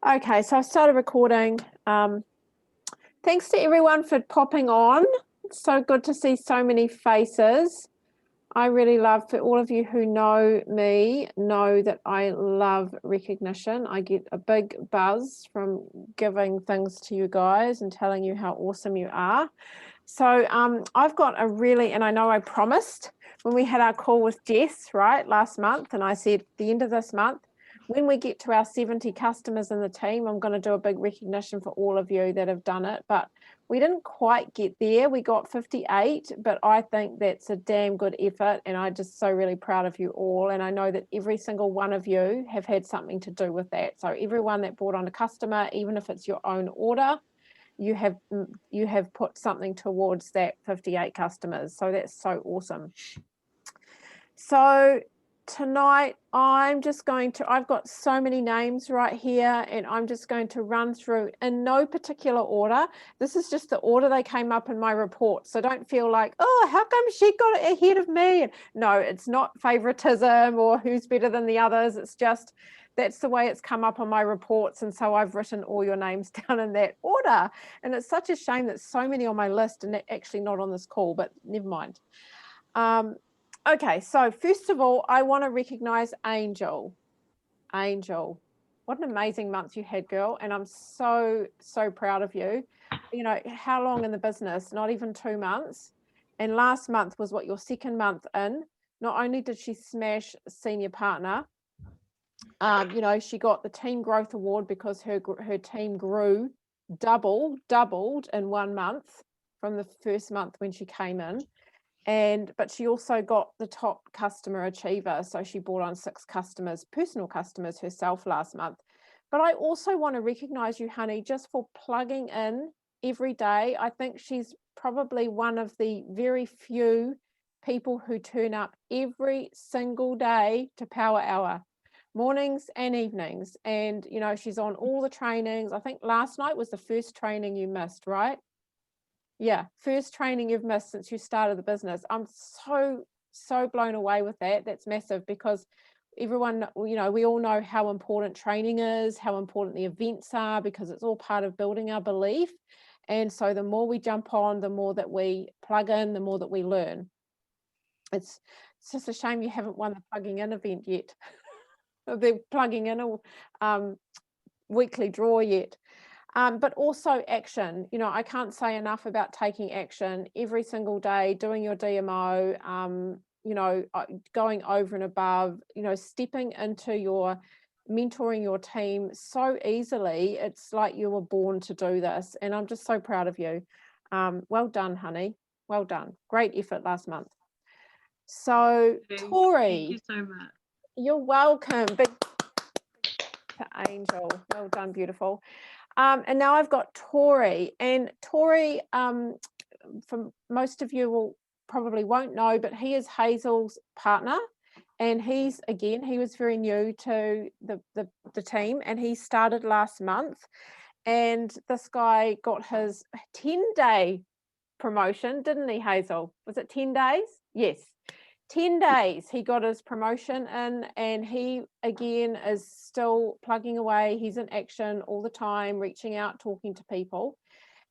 Okay, so I started recording. Thanks to everyone for popping on. It's so good to see so many faces. I really love, for all of you who know me, know that I love recognition. I get a big buzz from giving things to you guys and telling you how awesome you are. So I've got a really, and I know I promised when we had our call with Jess, right, last month, and I said at the end of this month, when we get to our 70 customers in the team, I'm going to do a big recognition for all of you that have done it. But we didn't quite get there. We got 58, but I think that's a damn good effort. And I'm just so really proud of you all. And I know that every single one of you have had something to do with that. So everyone that brought on a customer, even if it's your own order, you have put something towards that 58 customers. So that's so awesome. So tonight I've got so many names right here, and I'm just going to run through in no particular order. This is just the order they came up in my report. So don't feel like, oh, how come she got it ahead of me? No, it's not favoritism or who's better than the others. It's just that's the way it's come up on my reports. And so I've written all your names down in that order. And it's such a shame that so many on my list and actually not on this call, but never mind. Okay, so first of all, I want to recognize Angel. Angel, what an amazing month you had, girl. And I'm so, so proud of you. You know, how long in the business? Not even 2 months. And last month was what, your second month in. Not only did she smash senior partner, you know, she got the team growth award because her team grew doubled in 1 month from the first month when she came in. But she also got the top customer achiever. So she brought on 6 customers, personal customers herself last month. But I also want to recognize you, honey, just for plugging in every day. I think she's probably one of the very few people who turn up every single day to Power Hour, mornings and evenings. And, you know, she's on all the trainings. I think last night was the first training you missed, right? Yeah, first training you've missed since you started the business. I'm so blown away with that. That's massive, because everyone, you know, we all know how important training is, how important the events are, because it's all part of building our belief. And so the more we jump on, the more that we plug in, the more that we learn. It's just a shame you haven't won the plugging in event yet. The plugging in a weekly draw yet. But also action. You know, I can't say enough about taking action every single day, doing your DMO, you know, going over and above, you know, stepping into your mentoring your team so easily. It's like you were born to do this. And I'm just so proud of you. Well done, honey. Well done. Great effort last month. So, Tori. Thank you so much. You're welcome. Big to Angel. Well done, beautiful. And now I've got Tori, and Tori, from most of you will probably won't know, but he is Hazel's partner, and he was very new to the team, and he started last month, and this guy got his 10-day promotion, didn't he, Hazel? Was it 10 days? Yes. 10 days he got his promotion in, and he again is still plugging away. He's in action all the time, reaching out, talking to people.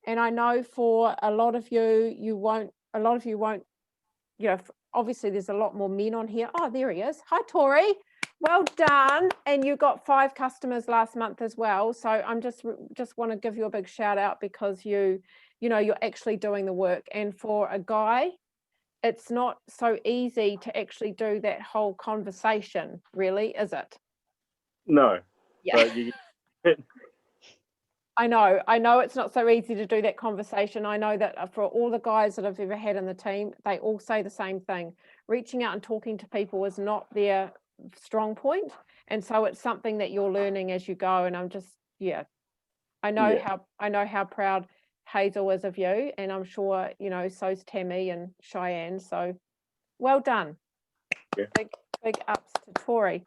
And I know for a lot of you won't, you know, obviously there's a lot more men on here. Oh, there he is. Hi, Tori. Well done. And you got 5 customers last month as well. So I'm just want to give you a big shout out, because you know, you're actually doing the work. And for a guy, it's not so easy to actually do that whole conversation, really, is it? No. Yeah. I know it's not so easy to do that conversation. I know that for all the guys that I've ever had in the team, they all say the same thing. Reaching out and talking to people is not their strong point. And so it's something that you're learning as you go. And I'm just, I know how proud Hazel is of you, and I'm sure, you know, so's Tammy and Cheyenne. So well done. Yeah. Big ups to Tori.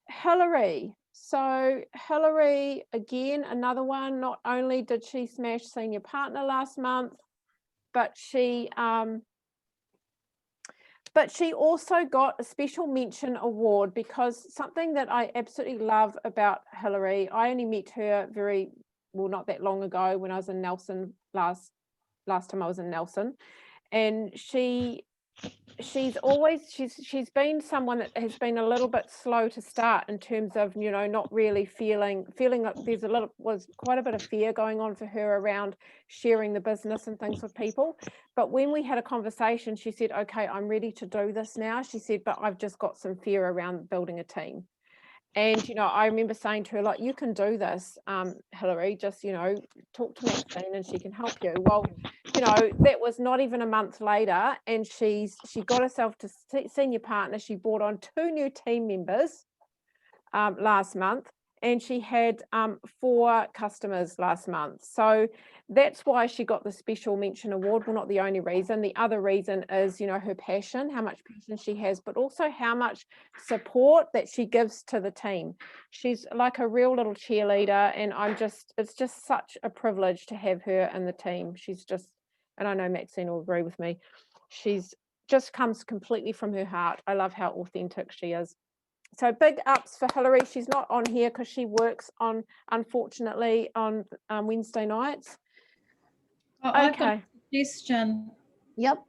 Hillary. So Hillary, again, another one. Not only did she smash senior partner last month, but she But she also got a special mention award because something that I absolutely love about Hillary, I only met her not that long ago when I was in Nelson last time I was in Nelson, and she's been someone that has been a little bit slow to start in terms of, you know, not really feeling like was quite a bit of fear going on for her around sharing the business and things with people. But when we had a conversation, she said, okay, I'm ready to do this now. She said, but I've just got some fear around building a team. And, you know, I remember saying to her, like, you can do this, Hillary, just, you know, talk to Maxine and she can help you. Well, you know, that was not even a month later, and she got herself to senior partner. She brought on 2 new team members last month, and she had 4 customers last month. So that's why she got the special mention award. Well, not the only reason. The other reason is, you know, her passion, how much passion she has, but also how much support that she gives to the team. She's like a real little cheerleader, and it's just such a privilege to have her in the team. She's just, and I know Maxine will agree with me, she's just comes completely from her heart. I love how authentic she is. So big ups for Hillary. She's not on here because she works unfortunately, on Wednesday nights. I've got Okay. a suggestion. Yep.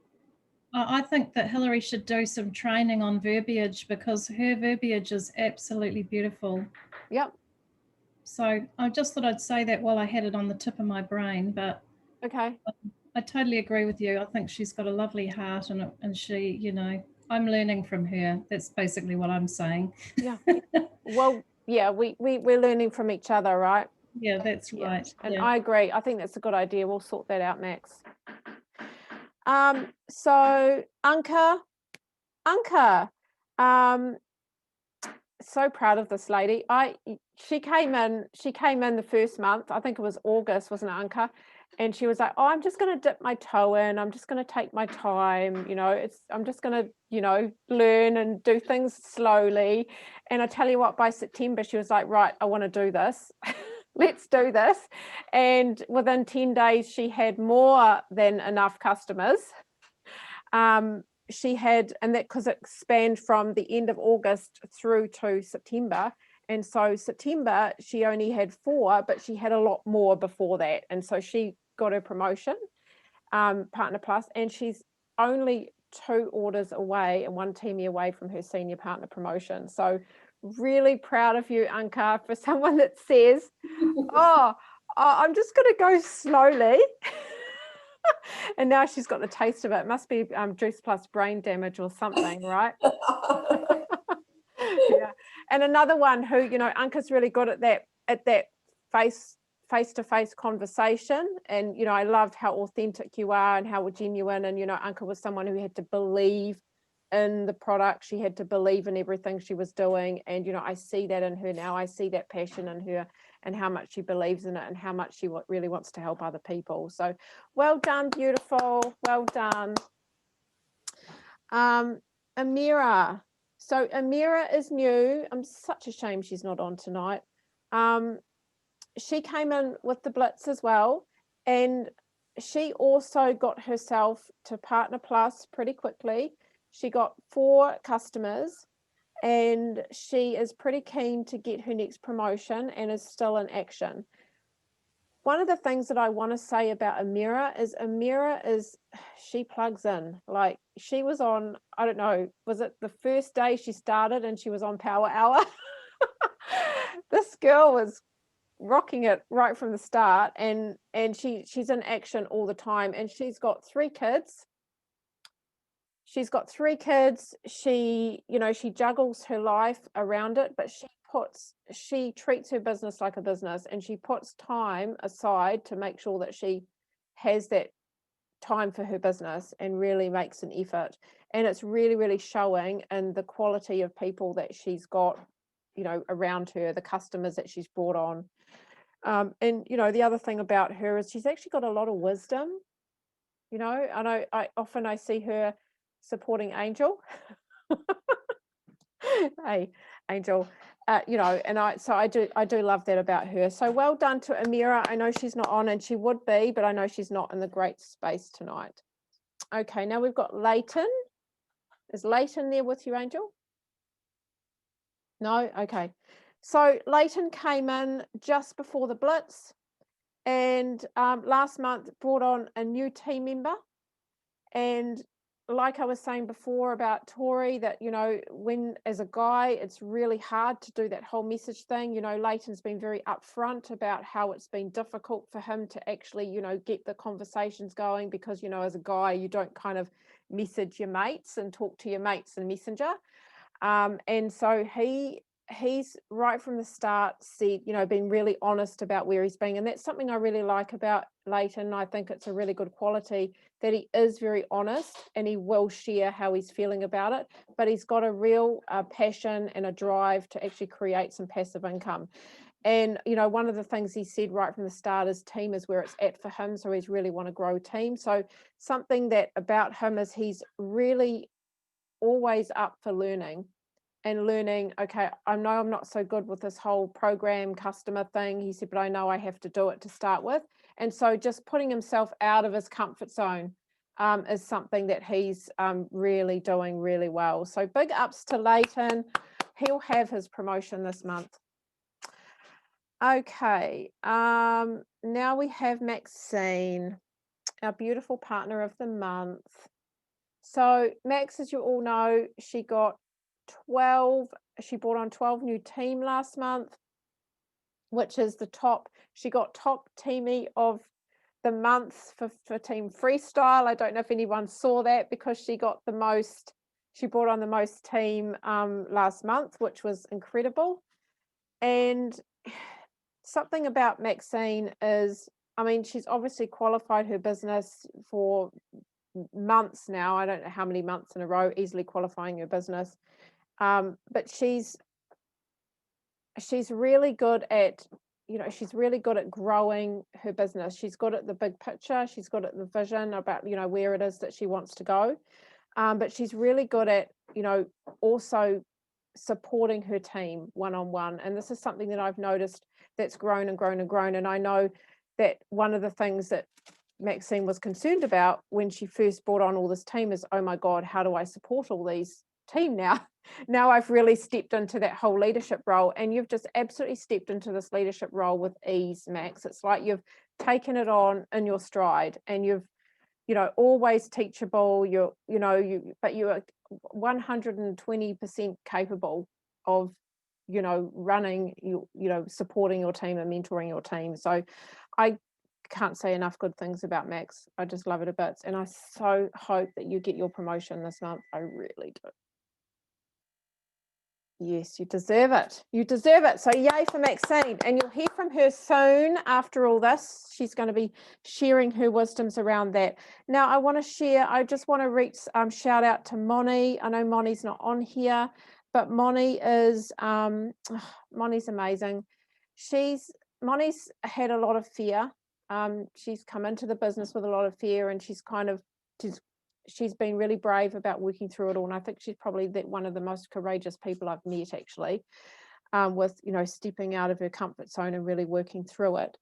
I think that Hillary should do some training on verbiage because her verbiage is absolutely beautiful. Yep. So I just thought I'd say that while I had it on the tip of my brain, but okay. I totally agree with you. I think she's got a lovely heart, and she, you know, I'm learning from her. That's basically what I'm saying. Yeah. Well, yeah, we're learning from each other, right? Yeah, that's right. And yeah. I agree. I think that's a good idea. We'll sort that out, Max. So Anka, so proud of this lady. She came in the first month. I think it was August, wasn't it, Anka? And she was like, oh, I'm just going to dip my toe in. I'm just going to take my time. You know, I'm just going to, you know, learn and do things slowly. And I tell you what, by September, she was like, right, I want to do this. Let's do this. And within 10 days, she had more than enough customers. She had, and that because it spanned from the end of August through to September. And so September, she only had 4, but she had a lot more before that. And so she got her promotion, Partner Plus, and she's only 2 orders away and 1 team away from her senior partner promotion. So really proud of you, Anka, for someone that says, oh, I'm just going to go slowly. And now she's got the taste of it. It must be juice plus brain damage or something, right? Yeah. And another one who, you know, Anka's really good at that face-to-face conversation. And, you know, I loved how authentic you are and how genuine. And, you know, Anka was someone who had to believe in the product. She had to believe in everything she was doing. And, you know, I see that in her now. I see that passion in her and how much she believes in it and how much she really wants to help other people. So well done, beautiful. Well done. Amira. So Amira is new. I'm such a shame she's not on tonight. She came in with the Blitz as well. And she also got herself to Partner Plus pretty quickly. She got 4 customers. And she is pretty keen to get her next promotion and is still in action. One of the things that I want to say about Amira is she plugs in. Like, she was on, I don't know, was it the first day she started and she was on Power Hour? This girl was rocking it right from the start, and she's in action all the time, and she's got 3 kids. She's got 3 kids. She, you know, she juggles her life around it, but she treats her business like a business, and she puts time aside to make sure that she has that time for her business and really makes an effort. And it's really, really showing in the quality of people that she's got, you know, around her, the customers that she's brought on. And, you know, the other thing about her is she's actually got a lot of wisdom. You know, I often see her supporting Angel. Hey, Angel, you know, and I do love that about her. So well done to Amira. I know she's not on, and she would be, but I know she's not in the great space tonight. Okay, now we've got Leighton. Is Leighton there with you, Angel? No? Okay. So Leighton came in just before the Blitz, and last month brought on a new team member. And like I was saying before about Tori, that, you know, when as a guy, it's really hard to do that whole message thing. You know, Leighton's been very upfront about how it's been difficult for him to actually, you know, get the conversations going, because, you know, as a guy, you don't kind of message your mates and talk to your mates in Messenger. And so he's right from the start said, you know, been really honest about where he's been. And that's something I really like about Leighton. I think it's a really good quality that he is very honest, and he will share how he's feeling about it. But he's got a real passion and a drive to actually create some passive income. And, you know, one of the things he said right from the start is team is where it's at for him. So he's really want to grow team. So something that about him is he's really always up for learning. Okay, I know I'm not so good with this whole program customer thing. He said, but I know I have to do it to start with. And so just putting himself out of his comfort zone is something that he's really doing really well. So big ups to Leighton. He'll have his promotion this month. Okay, now we have Maxine, our beautiful partner of the month. So Max, as you all know, she brought on 12 new team last month, which is she got top teamie of the month for team freestyle. I don't know if anyone saw that, because she brought on the most team last month, which was incredible. And something about Maxine is, I mean, she's obviously qualified her business for months now. I don't know how many months in a row, easily qualifying your business. But she's really good at, you know, she's really good at growing her business. She's good at the big picture. She's good at the vision about, you know, where it is that she wants to go. But she's really good at, you know, also supporting her team one-on-one. And this is something that I've noticed that's grown and grown and grown. And I know that one of the things that Maxine was concerned about when she first brought on all this team is, oh my God, how do I support all these team now? Now I've really stepped into that whole leadership role, and you've just absolutely stepped into this leadership role with ease, Max. It's like you've taken it on in your stride, and you've, you know, always teachable. But you are 120% capable of, you know, running, you know, supporting your team and mentoring your team. So I can't say enough good things about Max. I just love it a bit, and I so hope that you get your promotion this month. I really do. Yes, you deserve it. You deserve it. So yay for Maxine. And you'll hear from her soon after all this. She's going to be sharing her wisdoms around that. Now, I just want to shout out to Moni. I know Moni's not on here, but Moni is, Moni's amazing. Moni's had a lot of fear. She's come into the business with a lot of fear, and she's been really brave about working through it all. And I think she's probably one of the most courageous people I've met, actually, with, you know, stepping out of her comfort zone and really working through it.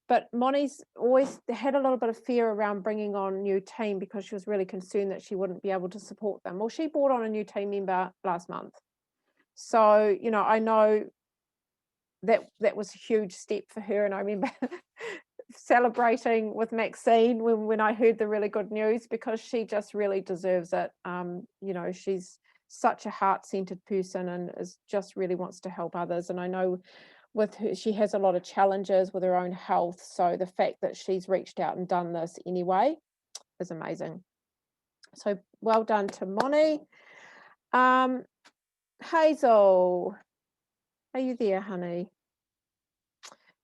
But Moni's always had a little bit of fear around bringing on a new team, because she was really concerned that she wouldn't be able to support them. Well, she brought on a new team member last month. So, you know, I know that was a huge step for her. And I remember celebrating with Maxine when I heard the really good news, because she just really deserves it. You know, she's such a heart-centered person, and just really wants to help others. And I know with her, she has a lot of challenges with her own health. So the fact that she's reached out and done this anyway is amazing. So well done to Moni. Hazel, are you there, honey?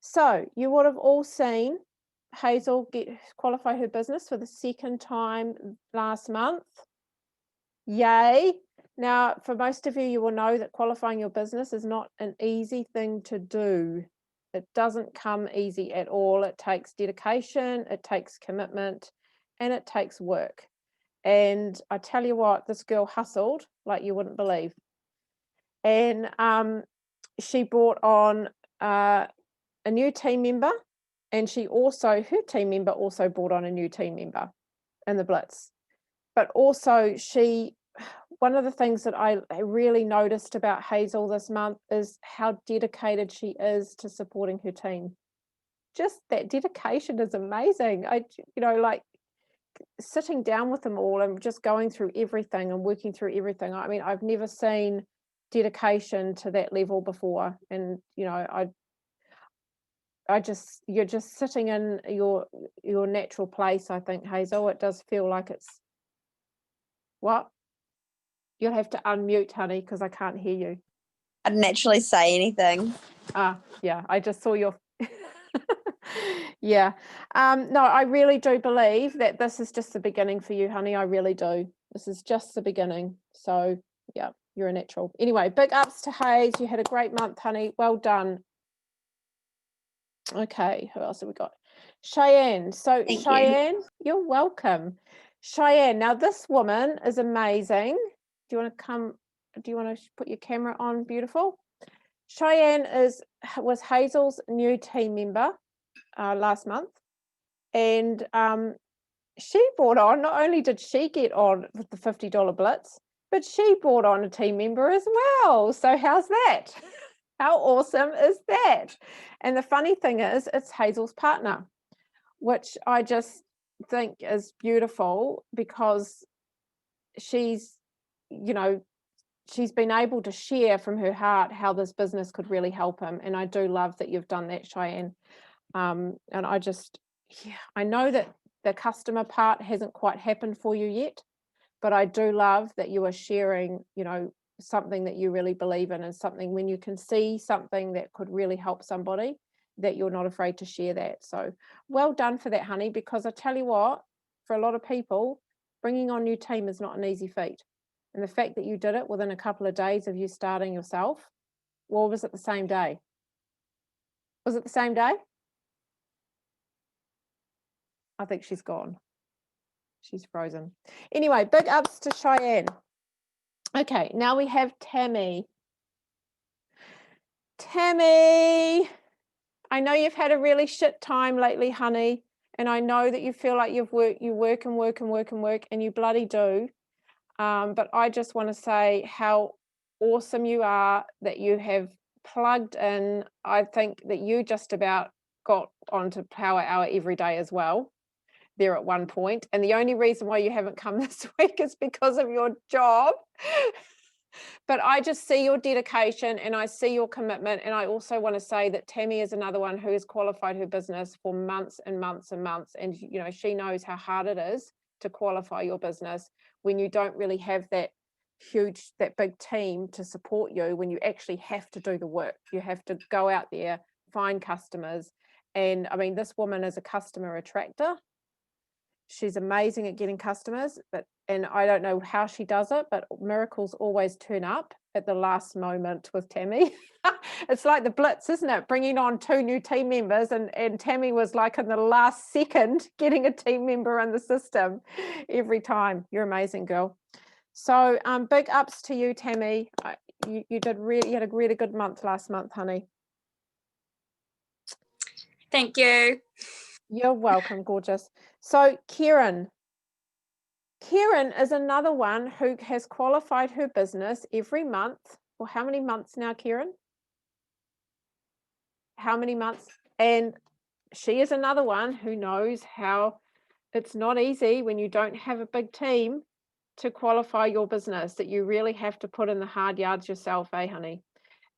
So you would have all seen Hazel qualify her business for the second time last month. Yay. Now, for most of you, you will know that qualifying your business is not an easy thing to do. It doesn't come easy at all. It takes dedication, it takes commitment, and it takes work. And I tell you what, this girl hustled like you wouldn't believe. And she brought on a new team member, and her team member also brought on a new team member in the Blitz. But also she one of the things that I really noticed about Hazel this month is how dedicated she is to supporting her team. Just that dedication is amazing. Like sitting down with them all and just going through everything and working through everything. I mean, I've never seen dedication to that level before. And, you're just sitting in your natural place, I think, Hazel. It does feel like it's what? You'll have to unmute, honey, because I can't hear you. I didn't actually say anything. Yeah, I just saw your yeah. No, I really do believe that this is just the beginning for you, honey. I really do. This is just the beginning. So yeah, you're a natural. Anyway, big ups to Hayes. You had a great month, honey. Well done. Okay, who else have we got? Cheyenne. So Thank you. Cheyenne, you're welcome. Cheyenne, now this woman is amazing. Do you want to put your camera on? Beautiful. Cheyenne was Hazel's new team member last month, and she brought on, not only did she get on with the $50 blitz, but she brought on a team member as well. So how's that? How awesome is that? And the funny thing is, it's Hazel's partner, which I just think is beautiful, because she's been able to share from her heart how this business could really help him. And I do love that you've done that, Cheyenne. And I know that the customer part hasn't quite happened for you yet, but I do love that you are sharing, something that you really believe in, and something when you can see something that could really help somebody, that you're not afraid to share that. So well done for that, honey, because I tell you what, for a lot of people, bringing on new team is not an easy feat. And the fact that you did it within a couple of days of you starting yourself, well, was it the same day? Was it the same day? I think she's gone. She's frozen. Anyway, big ups to Cheyenne. Okay, now we have Tammy. Tammy, I know you've had a really shit time lately, honey, and I know that you feel like you work, and you bloody do. But I just want to say how awesome you are that you have plugged in. I think that you just about got onto Power Hour every day as well there at one point. And the only reason why you haven't come this week is because of your job. But I just see your dedication and I see your commitment. And I also want to say that Tammy is another one who has qualified her business for months and months and months. And, she knows how hard it is to qualify your business when you don't really have that big team to support you, when you actually have to do the work. You have to go out there, find customers. And I mean, this woman is a customer attractor. She's amazing at getting customers, and I don't know how she does it, but miracles always turn up at the last moment with Tammy. It's like the blitz, isn't it? Bringing on 2 new team members, and Tammy was like in the last second getting a team member in the system every time. You're amazing, girl. So big ups to you, Tammy. You had a really good month last month, honey. Thank you. You're welcome, gorgeous. So Kieran is another one who has qualified her business every month. For how many months now, Kieran? How many months? And she is another one who knows how it's not easy when you don't have a big team to qualify your business, that you really have to put in the hard yards yourself, honey?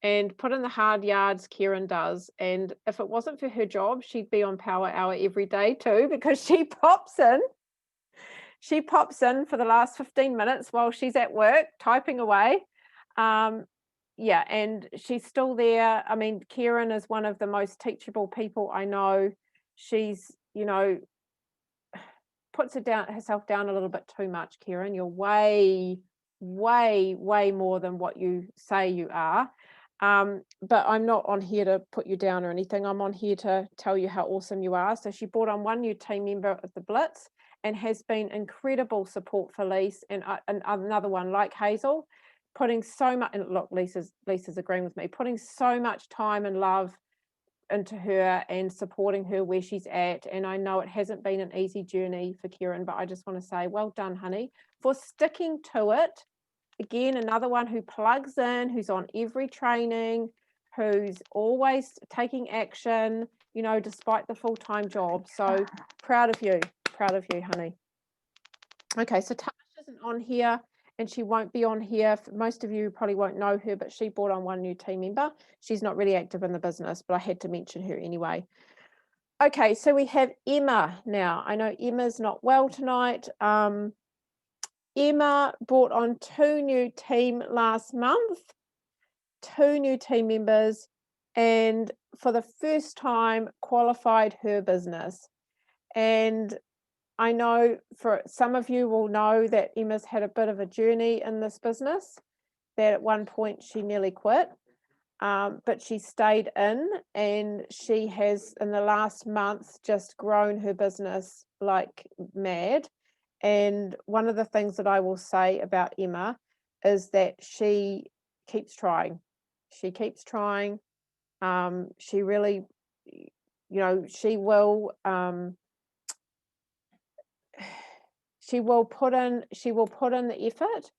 And put in the hard yards, Kieran does. And if it wasn't for her job, she'd be on Power Hour every day too, because she pops in for the last 15 minutes while she's at work typing away. Yeah, and she's still there. I mean, Kieran is one of the most teachable people I know. She's, puts herself down a little bit too much, Kieran. You're way, way, way more than what you say you are. But I'm not on here to put you down or anything. I'm on here to tell you how awesome you are. So she brought on 1 new team member at the Blitz and has been incredible support for Lise, and another one like Hazel, putting so much, and look, Lisa's agreeing with me, putting so much time and love into her and supporting her where she's at. And I know it hasn't been an easy journey for Kieran, but I just want to say, well done, honey, for sticking to it. Again, another one who plugs in, who's on every training, who's always taking action, you know, despite the full-time job. So proud of you, honey. Okay, so Tash isn't on here and she won't be on here. Most of you probably won't know her, but she brought on one new team member. She's not really active in the business, but I had to mention her anyway. Okay, so we have Emma now. I know Emma's not well tonight. Emma brought on 2 new team last month, 2 new team members, and for the first time qualified her business. And I know for some of you will know that Emma's had a bit of a journey in this business, that at one point she nearly quit, but she stayed in, and she has in the last month just grown her business like mad. And one of the things that I will say about Emma is that she keeps trying. She keeps trying. She really, you know, she will put in the effort,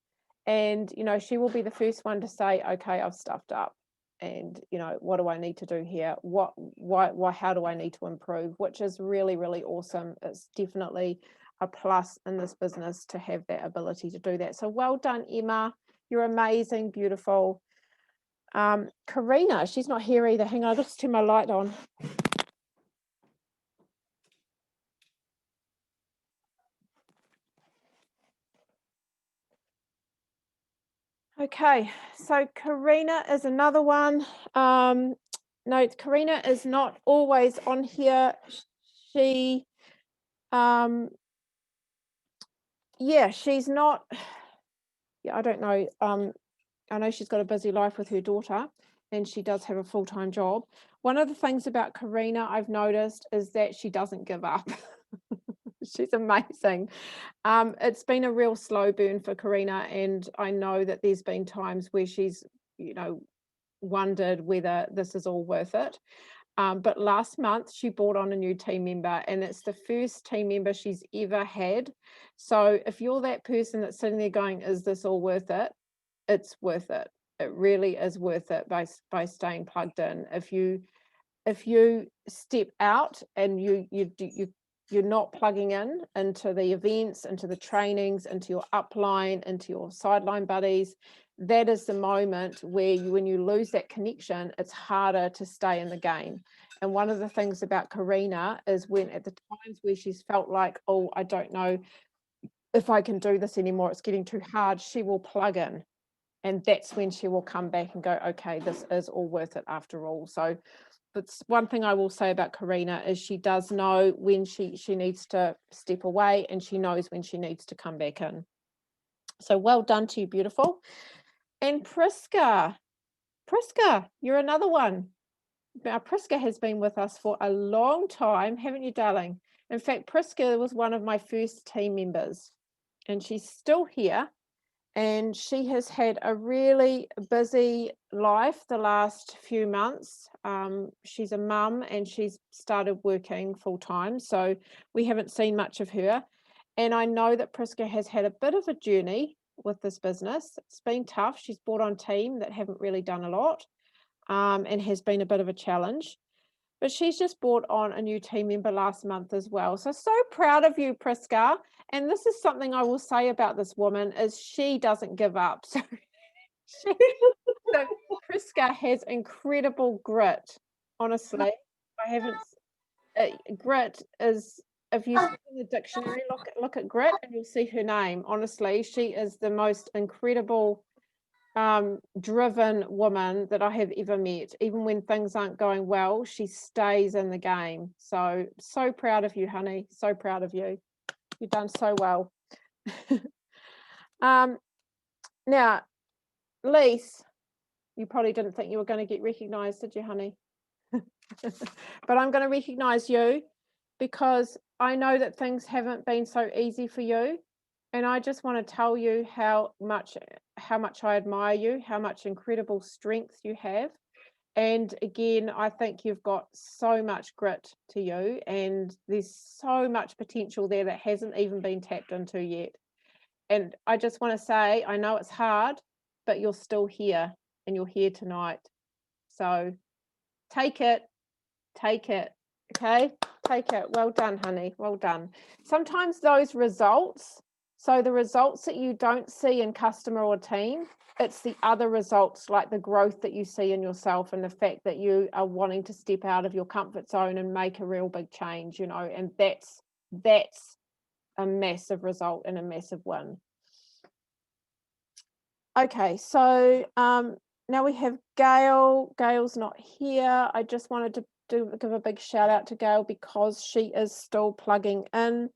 and you know, she will be the first one to say, okay, I've stuffed up, and you know, what do I need to do here? Why how do I need to improve? Which is really, really awesome. It's definitely a plus in this business to have that ability to do that. So well done, Emma. You're amazing, beautiful. Karina, she's not here either. Hang on, I'll just turn my light on. Okay, so Karina is another one. No, Karina is not always on here. She, yeah, she's not, yeah, I don't know. I know she's got a busy life with her daughter, and she does have a full-time job. One of the things about Karina I've noticed is that she doesn't give up. She's amazing. It's been a real slow burn for Karina, and I know that there's been times where she's, you know, wondered whether this is all worth it. But last month she brought on a new team member, and it's the first team member she's ever had. So if you're that person that's sitting there going, is this all worth it? It's worth it. It really is worth it by staying plugged in. If you step out and you're not plugging in into the events, into the trainings, into your upline, into your sideline buddies, that is the moment where when you lose that connection, it's harder to stay in the game. And one of the things about Karina is when at the times where she's felt like, oh, I don't know if I can do this anymore, it's getting too hard, she will plug in. And that's when she will come back and go, okay, this is all worth it after all. So that's one thing I will say about Karina is she does know when she needs to step away, and she knows when she needs to come back in. So well done to you, beautiful. And Priska, you're another one. Now, Priska has been with us for a long time, haven't you, darling? In fact, Priska was one of my first team members, and she's still here. And she has had a really busy life the last few months. She's a mum, and she's started working full time, so we haven't seen much of her. And I know that Priska has had a bit of a journey with this business. It's been tough. She's brought on team that haven't really done a lot, and has been a bit of a challenge. But she's just brought on a new team member last month as well. So proud of you, Priska. And this is something I will say about this woman is she doesn't give up. So Priska has incredible grit. Honestly, I haven't. Grit is, if you see in the dictionary, look at grit, and you'll see her name. Honestly, she is the most incredible driven woman that I have ever met. Even when things aren't going well, she stays in the game. So proud of you, honey. So proud of you. You've done so well. Now, Lise, you probably didn't think you were going to get recognized, did you, honey? But I'm going to recognize you because I know that things haven't been so easy for you. And I just want to tell you how much I admire you, how much incredible strength you have. And again, I think you've got so much grit to you, and there's so much potential there that hasn't even been tapped into yet. And I just want to say, I know it's hard, but you're still here, and you're here tonight. So take it, okay? Take it. Well done, honey. Well done. Sometimes those results, so the results that you don't see in customer or team, it's the other results, like the growth that you see in yourself and the fact that you are wanting to step out of your comfort zone and make a real big change, and that's a massive result and a massive win. Okay, so now we have Gail. Gail's not here. I just wanted to give a big shout out to Gail because she is still plugging in.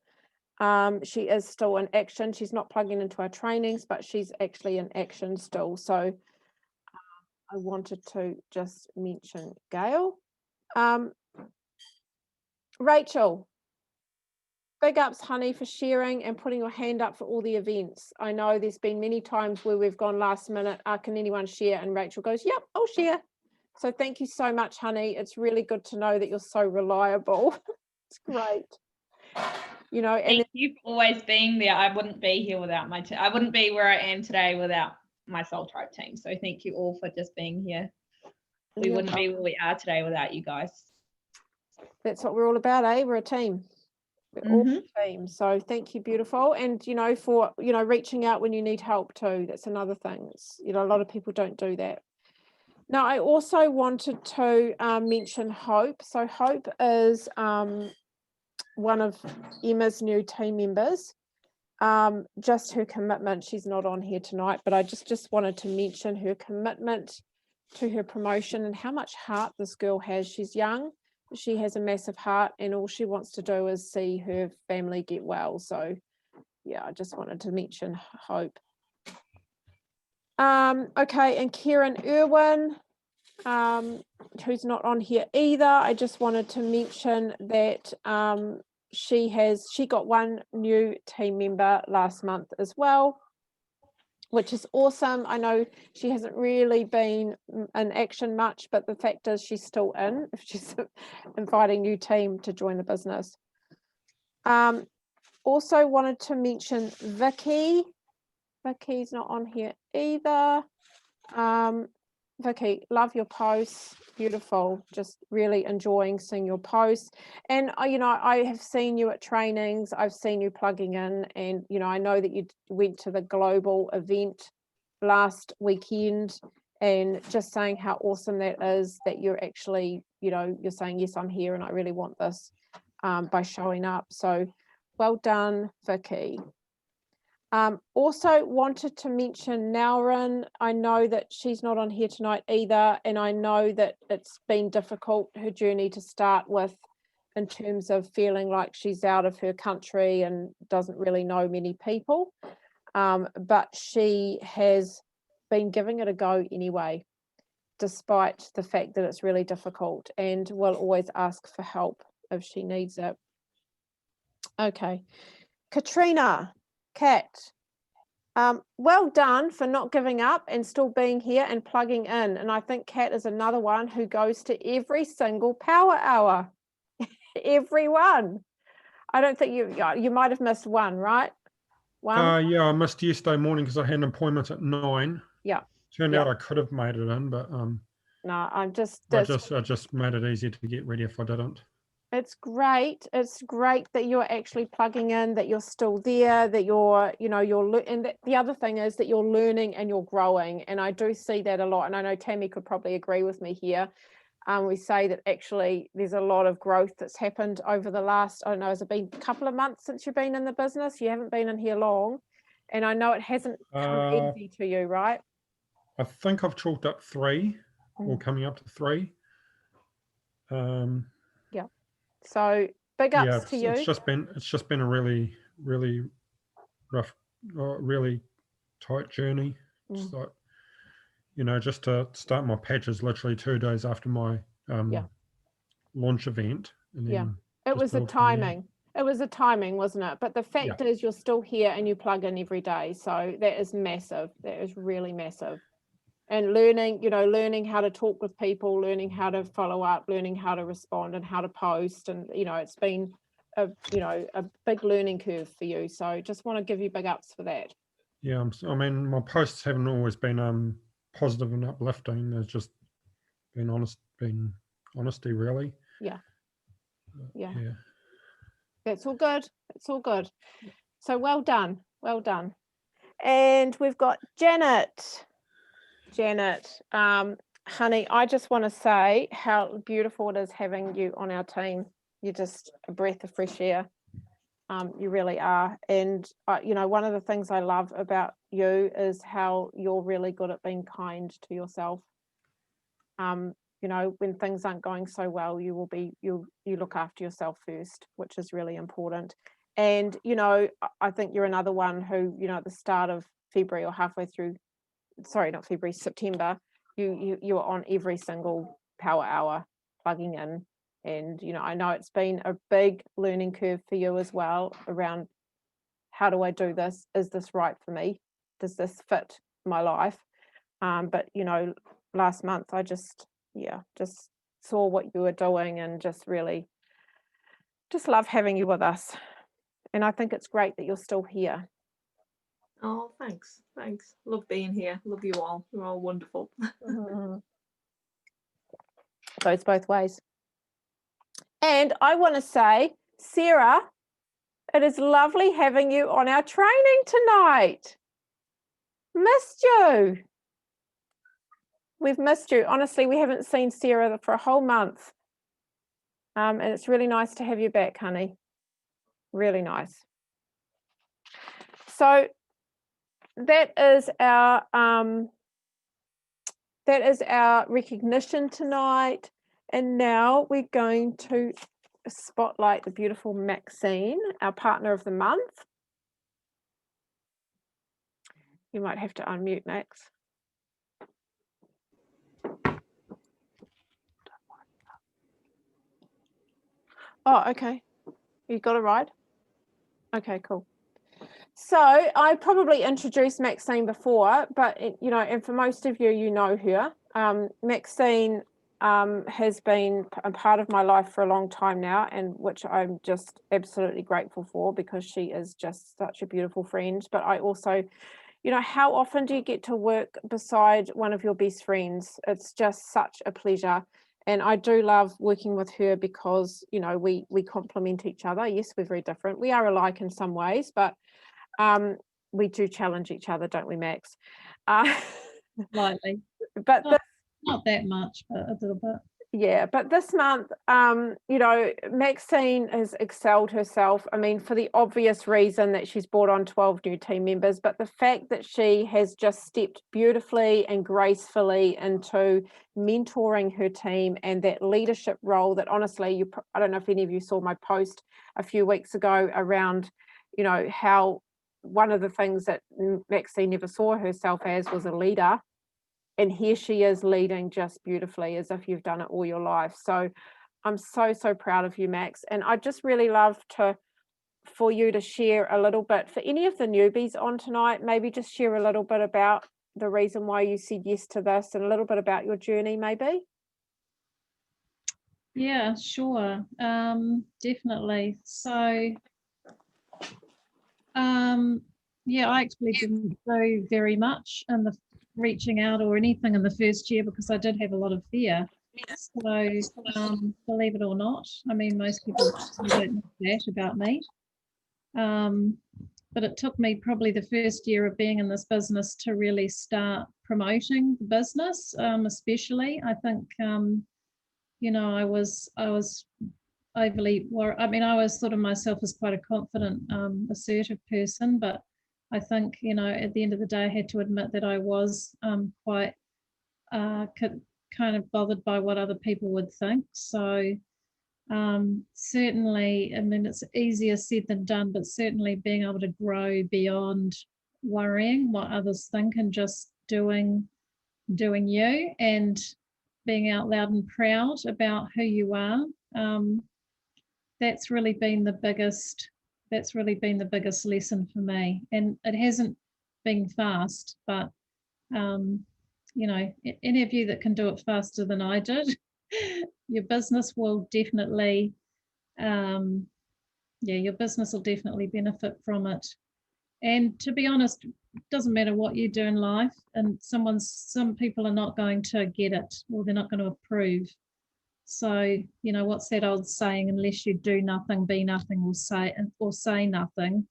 She is still in action. She's not plugging into our trainings, but she's actually in action still. So I wanted to just mention Gail. Rachel, big ups, honey, for sharing and putting your hand up for all the events. I know there's been many times where we've gone last minute, can anyone share? And Rachel goes, yep, I'll share. So thank you so much, honey. It's really good to know that you're so reliable. It's great. And Thank you for always being there. I wouldn't be here without my team. I wouldn't be where I am today without my Soul Tribe team. So thank you all for just being here. We wouldn't be where we are today without you guys. That's what we're all about, eh? We're a team. We're all a team. So thank you, beautiful. And for reaching out when you need help too. That's another thing. A lot of people don't do that. Now, I also wanted to mention Hope. So Hope is one of Emma's new team members. Just her commitment. She's not on here tonight, but I just wanted to mention her commitment to her promotion and how much heart this girl has. She's young. She has a massive heart, and all she wants to do is see her family get well. So yeah, I just wanted to mention Hope. Okay, and Kieran Irwin, who's not on here either. I just wanted to mention that she got one new team member last month as well, which is awesome. I know she hasn't really been in action much, but the fact is she's still in. She's inviting new team to join the business. Also wanted to mention Vicky. Vicky's not on here either. Vicky, love your posts. Beautiful. Just really enjoying seeing your posts. And I have seen you at trainings. I've seen you plugging in, and I know that you went to the global event last weekend, and just saying how awesome that is, that you're actually, you're saying, yes, I'm here and I really want this, by showing up. So well done, Vicky. Also wanted to mention Naurin. I know that she's not on here tonight either, and I know that it's been difficult, her journey to start with, in terms of feeling like she's out of her country and doesn't really know many people, but she has been giving it a go anyway, despite the fact that it's really difficult, and will always ask for help if she needs it. Okay, Katrina, Kat, well done for not giving up and still being here and plugging in. And I think Kat is another one who goes to every single power hour. Everyone. I don't think you might have missed one, right? One. Yeah, I missed yesterday morning because I had an appointment at 9. Yeah. Turned out I could have made it in, but no, I just made it easier to get ready if I didn't. It's great. It's great that you're actually plugging in, that you're still there, that you're and the other thing is that you're learning and you're growing. And I do see that a lot. And I know Tammy could probably agree with me here. We say that actually there's a lot of growth that's happened over the last, I don't know, has it been a couple of months since you've been in the business? You haven't been in here long. And I know it hasn't come easy to you, right? I think I've chalked up 3 or coming up to 3. Yeah. So big ups to you. It's just been a really, really rough, really tight journey. It's like, just to start my patches literally 2 days after my launch event. And then it was the timing. It was the timing, wasn't it? But the fact is you're still here and you plug in every day. So that is massive. That is really massive. and learning, you know, learning how to talk with people, learning how to follow up, learning how to respond and how to post. And, you know, it's been a big learning curve for you. So just want to give you big ups for that. Yeah, I mean, my posts haven't always been positive and uplifting. There's just been honesty, really. Yeah. Yeah. That's all good. It's all good. So well done. Well done. And we've got Janet. Janet, honey, I just want to say how beautiful it is having you on our team. You're just a breath of fresh air. You really are. And, you know, one of the things I love about you is how you're really good at being kind to yourself. You know, when things aren't going so well, you look after yourself first, which is really important. And, you know, I think you're another one who, you know, at the start of February or halfway through, sorry, not February, September, you were on every single power hour plugging in. And, you know, I know it's been a big learning curve for you as well around how do I do this? Is this right for me? Does this fit my life? But, you know, last month I just saw what you were doing and just really just love having you with us. And I think it's great that you're still here. Oh, thanks. Love being here. Love you all. You're all wonderful. Goes both ways. And I want to say, Sarah, it is lovely having you on our training tonight. Missed you. We've missed you. Honestly, we haven't seen Sarah for a whole month. And it's really nice to have you back, honey. Really nice. So that is our recognition tonight. And now we're going to spotlight the beautiful Maxine, our partner of the month. You might have to unmute, Max. Oh, okay. You got it right? Okay, cool. So I probably introduced Maxine before, but you know, and for most of you, you know her. Maxine has been a part of my life for a long time now, and which I'm just absolutely grateful for because she is just such a beautiful friend. But I also, you know, how often do you get to work beside one of your best friends? It's just such a pleasure. And I do love working with her because, you know, we complement each other. Yes, we're very different. We are alike in some ways, but we do challenge each other, don't we, Max? Slightly. But Not that much, but a little bit. Yeah, but this month, you know, Maxine has excelled herself. I mean, for the obvious reason that she's brought on 12 new team members, but the fact that she has just stepped beautifully and gracefully into mentoring her team and that leadership role that honestly, I don't know if any of you saw my post a few weeks ago around, you know, how one of the things that Maxine never saw herself as was a leader. And here she is leading just beautifully as if you've done it all your life. So I'm so proud of you, Max. And I'd just really love for you to share a little bit, for any of the newbies on tonight, maybe just share a little bit about the reason why you said yes to this and a little bit about your journey, maybe. Yeah, sure. Definitely. So, yeah, I actually didn't do very much in the reaching out or anything in the first year because I did have a lot of fear. So, believe it or not, I mean, most people don't know that about me. But it took me probably the first year of being in this business to really start promoting the business, especially. I think, you know, I was overly worried. I mean, I was thought of myself as quite a confident, assertive person, but I think, you know, at the end of the day, I had to admit that I was quite kind of bothered by what other people would think. So certainly, I mean, it's easier said than done, but certainly being able to grow beyond worrying what others think and just doing you and being out loud and proud about who you are. That's really been the biggest lesson for me. And it hasn't been fast, but you know, any of you that can do it faster than I did, your business will definitely, your business will definitely benefit from it. And to be honest, it doesn't matter what you do in life, and some people are not going to get it, or they're not going to approve. So, you know, what's that old saying? Unless you do nothing, be nothing, or say nothing.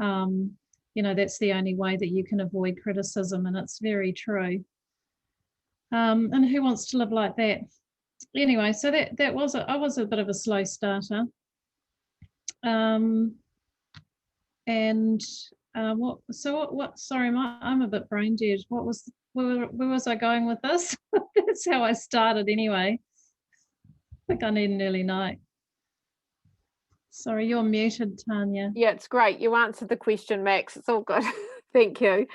You know, that's the only way that you can avoid criticism, and it's very true. And who wants to live like that? Anyway, so I was a bit of a slow starter. Sorry, I'm a bit brain dead. Where was I going with this? That's how I started anyway. I think I need an early night. Sorry, you're muted, Tanya. Yeah, it's great. You answered the question, Max. It's all good. Thank you.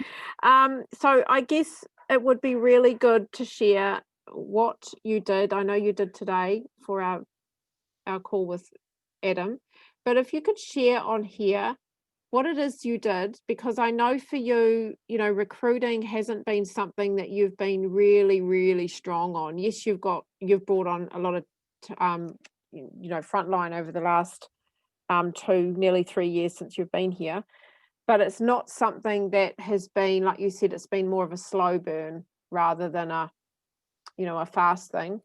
So I guess it would be really good to share what you did. I know you did today for our call with Adam, but if you could share on here what it is you did, because I know for you, you know, recruiting hasn't been something that you've been really, really strong on. Yes, you've brought on a lot of, you know, frontline over the last nearly 3 years since you've been here, but it's not something that has been, like you said, it's been more of a slow burn rather than a fast thing.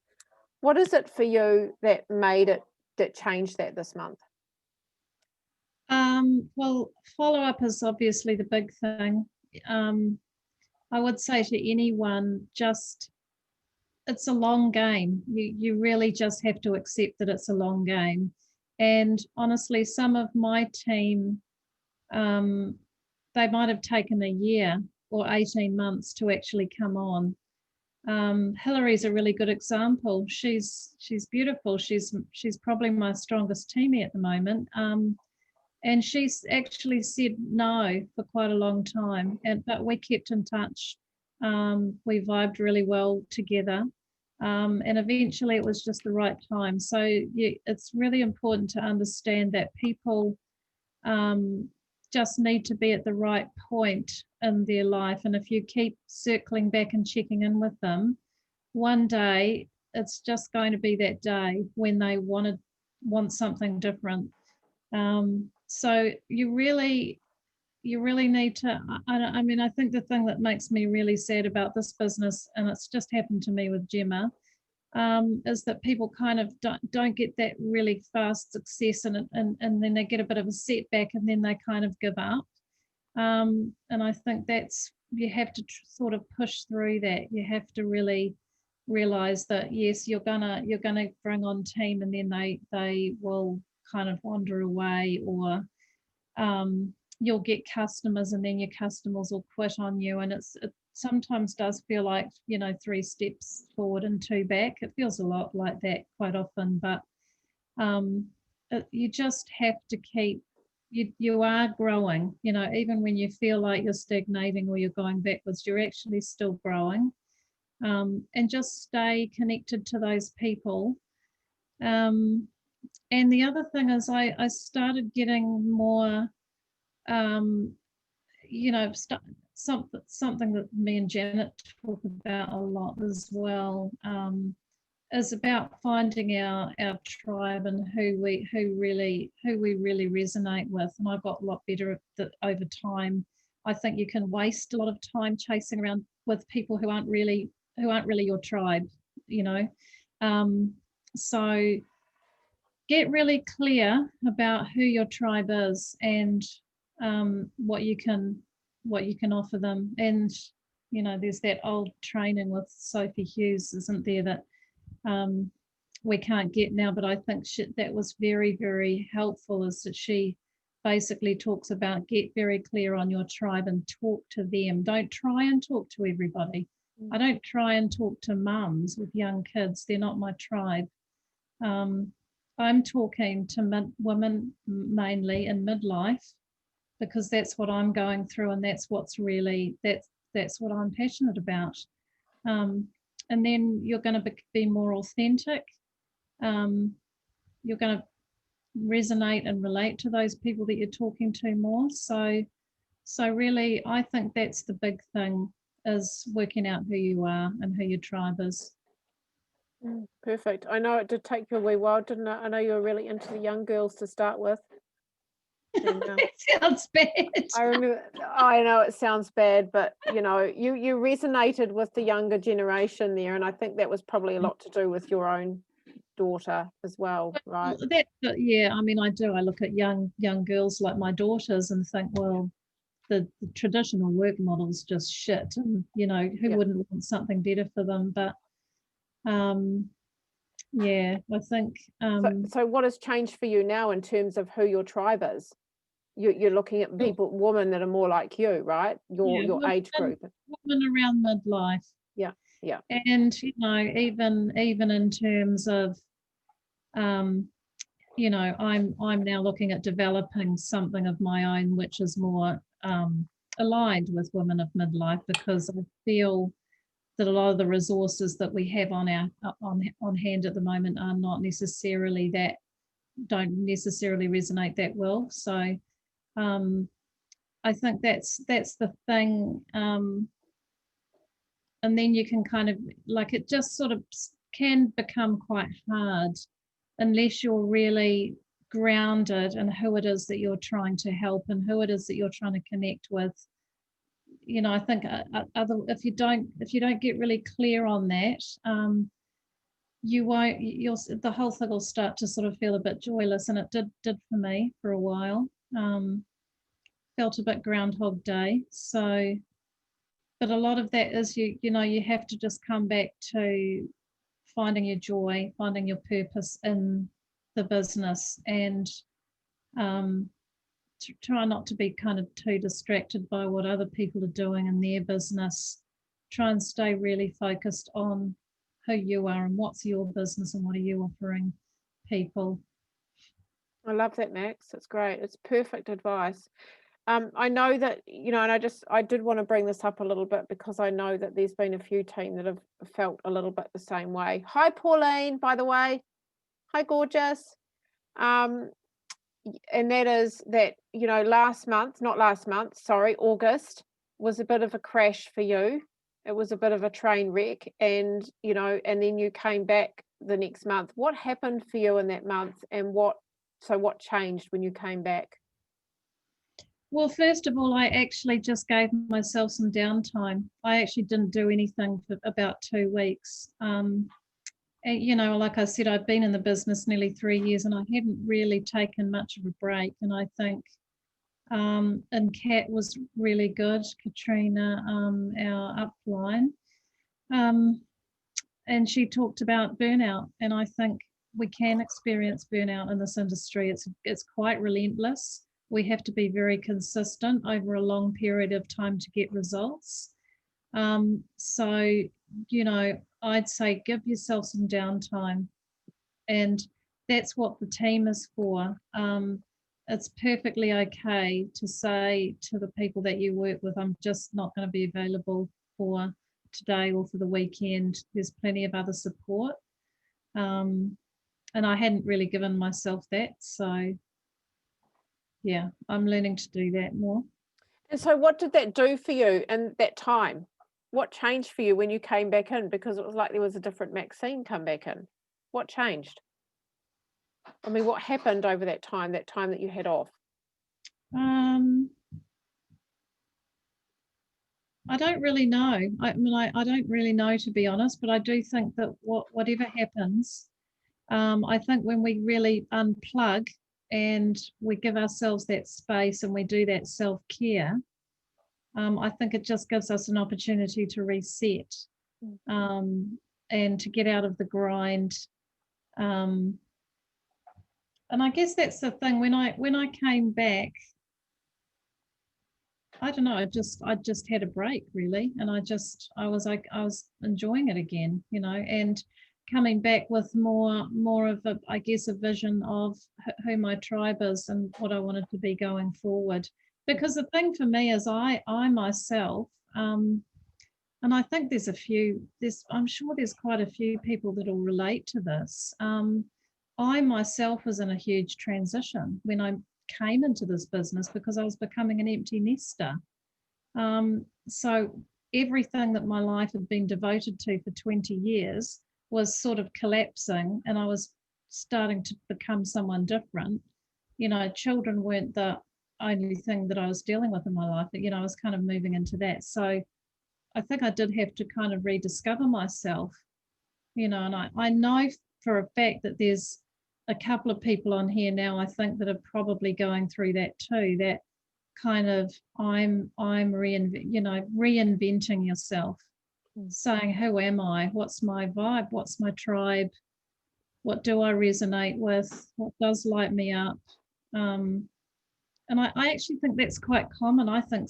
What is it for you that changed that this month? Well, follow-up is obviously the big thing. I would say to anyone, it's a long game. You really just have to accept that it's a long game. And honestly, some of my team, they might have taken a year or 18 months to actually come on. Hillary's a really good example. She's beautiful. She's probably my strongest teammate at the moment. And she's actually said no for quite a long time, but we kept in touch. We vibed really well together, and eventually it was just the right time. So it's really important to understand that people just need to be at the right point in their life, and if you keep circling back and checking in with them, one day it's just going to be that day when they want something different. So you really need to, I mean, I think the thing that makes me really sad about this business, and it's just happened to me with Gemma, is that people kind of don't get that really fast success, and then they get a bit of a setback, and then they kind of give up. And I think you have to sort of push through that. You have to really realize that, yes, you're gonna bring on team, and then they will kind of wander away, or you'll get customers, and then your customers will quit on you, and it sometimes does feel like, you know, 3 steps forward and 2 back. It feels a lot like that quite often, but you just have to keep, you are growing, you know, even when you feel like you're stagnating or you're going backwards, you're actually still growing. And just stay connected to those people. And the other thing is I started getting more, you know, something that me and Janet talk about a lot as well, is about finding our tribe and who we really resonate with. And I've got a lot better at that over time. I think you can waste a lot of time chasing around with people who aren't really your tribe, you know. So get really clear about who your tribe is, and what you can offer them. And you know, there's that old training with Sophie Hughes, isn't there, that we can't get now, but I think that was very, very helpful, is that she basically talks about get very clear on your tribe and talk to them. Don't try and talk to everybody. I don't try and talk to mums with young kids. They're not my tribe. I'm talking to women mainly in midlife, because that's what I'm going through, and that's what's really, that's what I'm passionate about. And then you're going to be more authentic. You're going to resonate and relate to those people that you're talking to more. So really, I think that's the big thing is working out who you are and who your tribe is. Perfect. I know it did take you a wee while, didn't it? I know you were really into the young girls to start with. And, That sounds bad. I remember, I know it sounds bad, but you know, you resonated with the younger generation there, and I think that was probably a lot to do with your own daughter as well, right? Yeah, I mean, I do. I look at young girls like my daughters and think, well, the traditional work model's just shit, and you know, who Yeah. wouldn't want something better for them? But yeah, I think So what has changed for you now in terms of who your tribe is? You're looking at people, women that are more like you, right? Your yeah, age group. women around midlife. Yeah, yeah. And you know, even in terms of you know, I'm now looking at developing something of my own which is more aligned with women of midlife, because I feel that a lot of the resources that we have on hand at the moment are not necessarily don't necessarily resonate that well. So I think that's the thing. And then you can kind of, like, it just sort of can become quite hard unless you're really grounded in who it is that you're trying to help and who it is that you're trying to connect with. You know, I think if you don't get really clear on that, the whole thing will start to sort of feel a bit joyless, and it did for me for a while. Felt a bit Groundhog Day. So, but a lot of that is you know, you have to just come back to finding your joy, finding your purpose in the business, and try not to be kind of too distracted by what other people are doing in their business. Try and stay really focused on who you are and what's your business and what are you offering people. I love that, Max. It's great. It's perfect advice. I know that, you know, and I did want to bring this up a little bit because I know that there's been a few team that have felt a little bit the same way. Hi, Pauline, by the way. Hi, gorgeous. And that is that, you know, August was a bit of a crash for you. It was a bit of a train wreck, and, you know, and then you came back the next month. What happened for you in that month, and what changed when you came back? Well, first of all, I actually just gave myself some downtime. I actually didn't do anything for about 2 weeks. And, you know, like I said, I've been in the business nearly 3 years and I hadn't really taken much of a break. And I think, and Kat was really good, Katrina, our upline. And she talked about burnout. And I think we can experience burnout in this industry. It's quite relentless. We have to be very consistent over a long period of time to get results. So, you know, I'd say give yourself some downtime, and that's what the team is for. It's perfectly okay to say to the people that you work with, I'm just not going to be available for today or for the weekend. There's plenty of other support. And I hadn't really given myself that. So yeah, I'm learning to do that more. And so what did that do for you in that time? What changed for you when you came back in? Because it was like there was a different Maxine come back in. What changed? I mean, what happened over that time that you had off? I don't really know. I mean, I don't really know, to be honest, but I do think that whatever happens, I think when we really unplug and we give ourselves that space and we do that self-care, I think it just gives us an opportunity to reset and to get out of the grind. And I guess that's the thing. When I came back, I don't know, I just had a break, really, and I was enjoying it again, you know, and coming back with more of a, I guess, a vision of who my tribe is and what I wanted to be going forward. Because the thing for me is I myself, and I think I'm sure there's quite a few people that will relate to this. I myself was in a huge transition when I came into this business because I was becoming an empty nester. So everything that my life had been devoted to for 20 years was sort of collapsing, and I was starting to become someone different. You know, children weren't the only thing that I was dealing with in my life, but, you know, I was kind of moving into that. So I think I did have to kind of rediscover myself, you know, and I know for a fact that there's a couple of people on here now, I think, that are probably going through that too, that kind of reinventing yourself, saying, who am I? What's my vibe? What's my tribe? What do I resonate with? What does light me up? And I actually think that's quite common. I think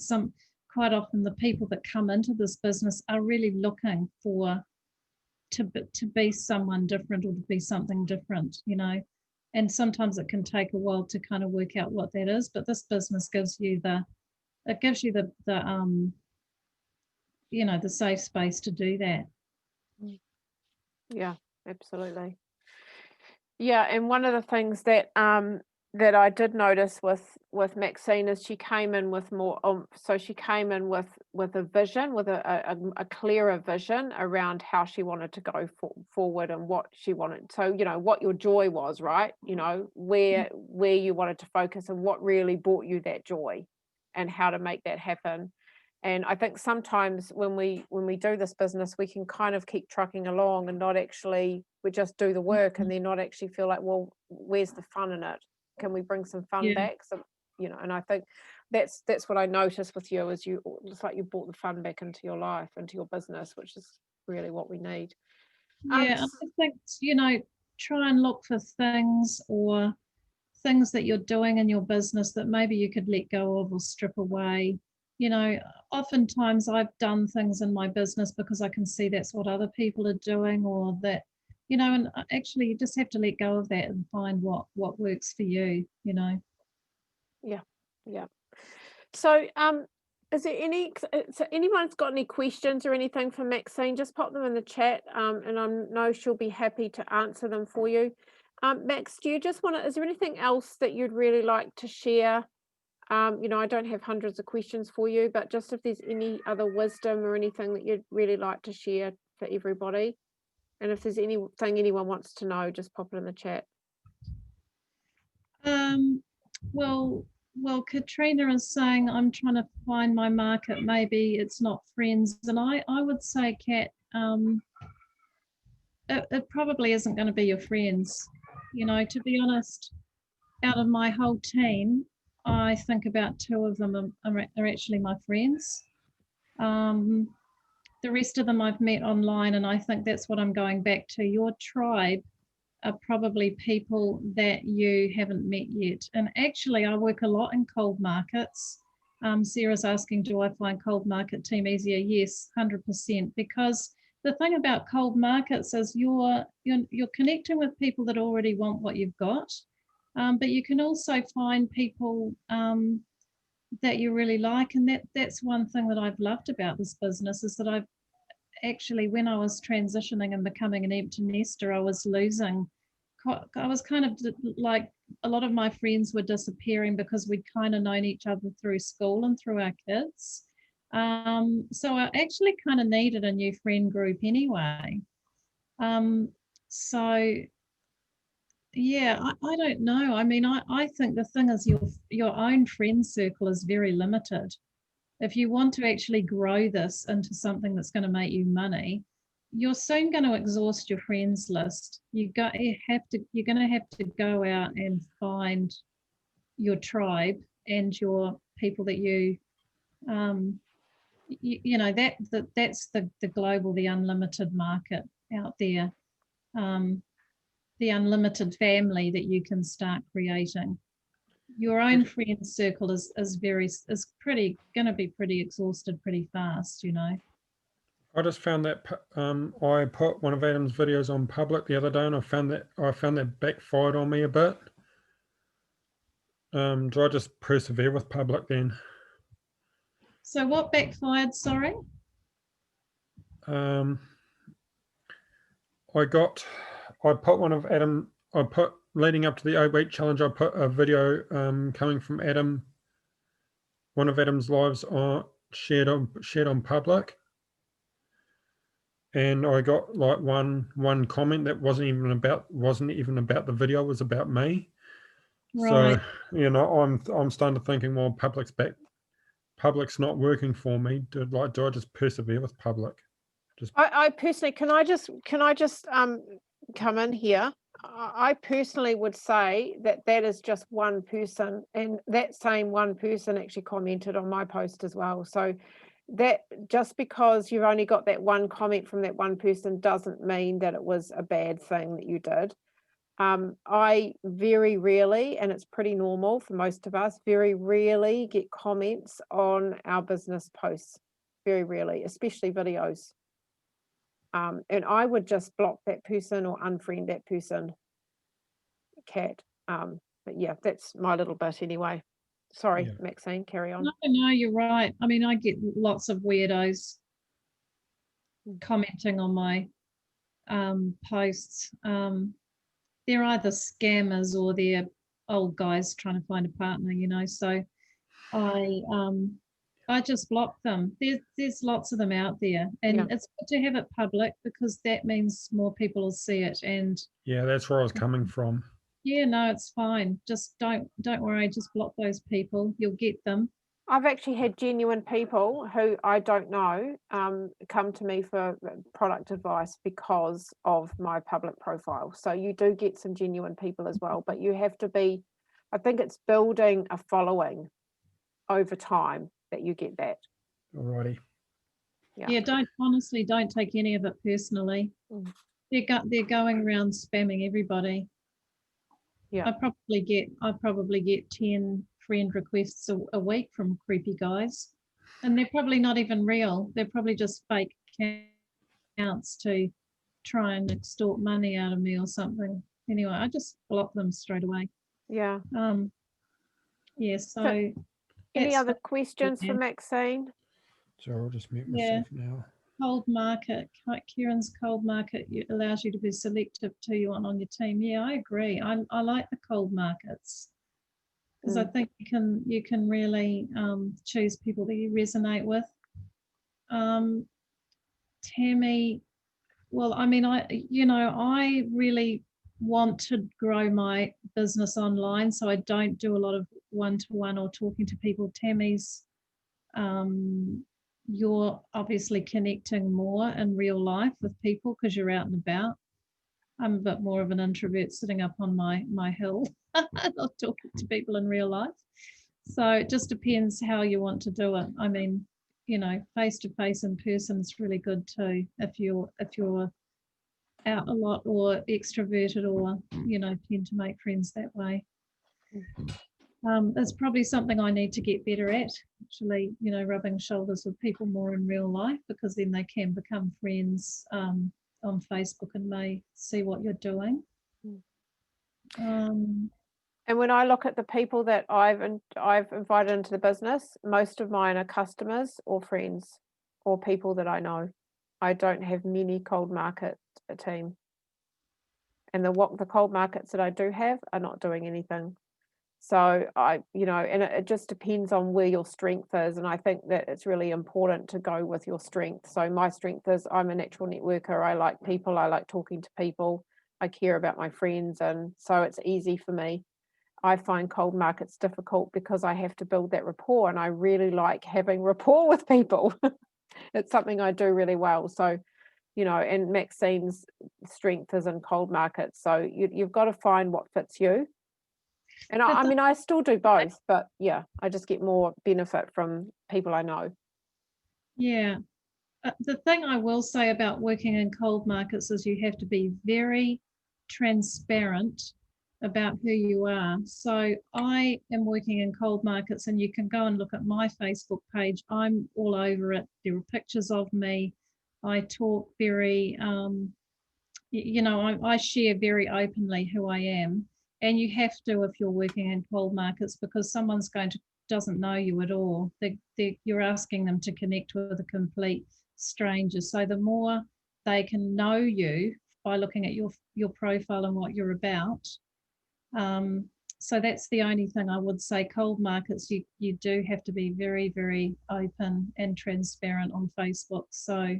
quite often the people that come into this business are really looking for to be someone different or to be something different, you know. And sometimes it can take a while to kind of work out what that is, but this business gives you the you know, the safe space to do that. Yeah, absolutely. Yeah, and one of the things that that I did notice with Maxine is she came in with more. So she came in with a vision, with a clearer vision around how she wanted to go forward and what she wanted. So, you know, what your joy was, right? You know, where you wanted to focus and what really brought you that joy, and how to make that happen. And I think sometimes when we do this business, we can kind of keep trucking along and not actually, we just do the work and then not actually feel like, well, where's the fun in it? Can we bring some fun back? So, you know, and I think that's what I noticed with you, is it's like you brought the fun back into your life, into your business, which is really what we need. Yeah, I think, you know, try and look for things that you're doing in your business that maybe you could let go of or strip away. You know, oftentimes I've done things in my business because I can see that's what other people are doing, or that, you know, and actually you just have to let go of that and find what works for you, you know. Yeah. So is there anyone's got any questions or anything for Maxine, just pop them in the chat, and I know she'll be happy to answer them for you. Max, do you just want to, is there anything else that you'd really like to share? You know, I don't have hundreds of questions for you, but just if there's any other wisdom or anything that you'd really like to share for everybody. And if there's anything anyone wants to know, just pop it in the chat. Well, Katrina is saying, I'm trying to find my market. Maybe it's not friends. And I would say, Kat, it probably isn't going to be your friends. You know, to be honest, out of my whole team, I think about 2 of them are actually my friends. The rest of them I've met online, and I think that's what I'm going back to. Your tribe are probably people that you haven't met yet. And actually, I work a lot in cold markets. Sarah's asking, do I find cold market team easier? Yes, 100%. Because the thing about cold markets is you're connecting with people that already want what you've got. But you can also find people that you really like. And that's one thing that I've loved about this business, is that I've actually, when I was transitioning and becoming an empty nester, I was kind of like, a lot of my friends were disappearing because we'd kind of known each other through school and through our kids. So I actually kind of needed a new friend group anyway. So yeah, I don't know. I mean, I think the thing is your own friend circle is very limited. If you want to actually grow this into something that's going to make you money, you're soon going to exhaust your friends list. You're going to have to go out and find your tribe and your people that you know, that's the global, the unlimited market out there, the unlimited family that you can start creating. Your own friend circle is going to be pretty exhausted pretty fast, you know. I just found that I put one of Adam's videos on public the other day, and I found that backfired on me a bit. Do I just persevere with public then? So what backfired, sorry? I put one of Adam, leading up to the 8-week challenge, I put a video coming from Adam, one of Adam's lives shared on public, and I got like one comment that wasn't even about the video, it was about me. Right. So, I'm starting to thinking, well, public's not working for me. Do I just persevere with public? I personally, can I just come in here? I personally would say that is just one person, and that same one person actually commented on my post as well. So that just because you've only got that one comment from that one person doesn't mean that it was a bad thing that you did. I very rarely, and it's pretty normal for most of us, very rarely get comments on our business posts. Very rarely, especially videos. And I would just block that person or unfriend that person, Kat. But yeah, that's my little bit anyway. Sorry, Yeah. Maxine, carry on. No, you're right. I mean, I get lots of weirdos commenting on my posts. They're either scammers or they're old guys trying to find a partner, so I just block them. There's lots of them out there, and Yeah. it's good to have it public because that means more people will see it. And Yeah, that's where I was coming from. yeah, no, it's fine. Just don't worry. Just block those people. You'll get them. I've actually had genuine people who I don't know come to me for product advice because of my public profile. So you do get some genuine people as well, but you have to be, I think it's building a following over time that you get that. Alrighty. Yeah, honestly don't take any of it personally. Mm. They're going around spamming everybody. Yeah. I probably get 10 friend requests a week from creepy guys, and they're probably not even real. They're probably just fake accounts to try and extort money out of me or something. Anyway, I just block them straight away. Yeah. Yeah, so Any that's other fine. questions for Maxine? So I'll just mute Yeah. myself now. Cold market, Kieran's cold market allows you to be selective to you on your team. Yeah, I agree. I like the cold markets because I think you can really choose people that you resonate with. Tammy, well, I mean, I really want to grow my business online, so I don't do a lot of one-to-one or talking to people. Tammy's you're obviously connecting more in real life with people because you're out and about. I'm a bit more of an introvert sitting up on my hill, not talking to people in real life. So it just depends how you want to do it. I mean, face to face in person is really good too if you're out a lot or extroverted or tend to make friends that way. It's probably something I need to get better at, actually, rubbing shoulders with people more in real life, because then they can become friends on Facebook and may see what you're doing. And when I look at the people that I've invited into the business, most of mine are customers or friends or people that I know. I don't have many cold market team. And the cold markets that I do have are not doing anything. So and it just depends on where your strength is. And I think that it's really important to go with your strength. So my strength is I'm a natural networker. I like people. I like talking to people. I care about my friends. And so it's easy for me. I find cold markets difficult because I have to build that rapport, and I really like having rapport with people. It's something I do really well. So, and Maxine's strength is in cold markets. So you've got to find what fits you. And I mean, I still do both, but yeah, I just get more benefit from people I know. Yeah. The thing I will say about working in cold markets is you have to be very transparent about who you are. So I am working in cold markets, and you can go and look at my Facebook page. I'm all over it. There are pictures of me. I talk very, I share very openly who I am. And you have to if you're working in cold markets, because someone's doesn't know you at all. You're asking them to connect with a complete stranger. So the more they can know you by looking at your profile and what you're about. So that's the only thing I would say. Cold markets, you do have to be very, very open and transparent on Facebook. So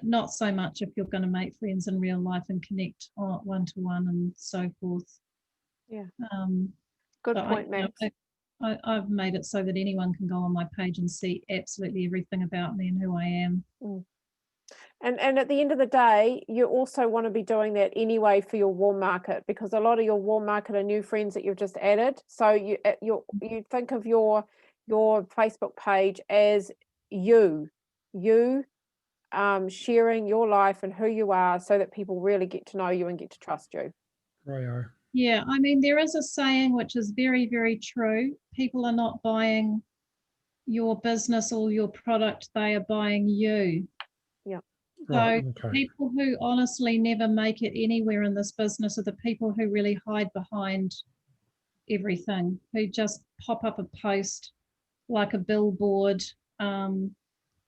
not so much if you're going to make friends in real life and connect one-to-one and so forth. Yeah. Um, Good but point, Max. I've made it so that anyone can go on my page and see absolutely everything about me and who I am. And at the end of the day, you also want to be doing that anyway for your warm market, because a lot of your warm market are new friends that you've just added. So you think of your Facebook page as you sharing your life and who you are, so that people really get to know you and get to trust you. Righto. Yeah, I mean, there is a saying which is very, very true. People are not buying your business or your product, they are buying you. So Right, okay. people who honestly never make it anywhere in this business are the people who really hide behind everything, who just pop up a post like a billboard.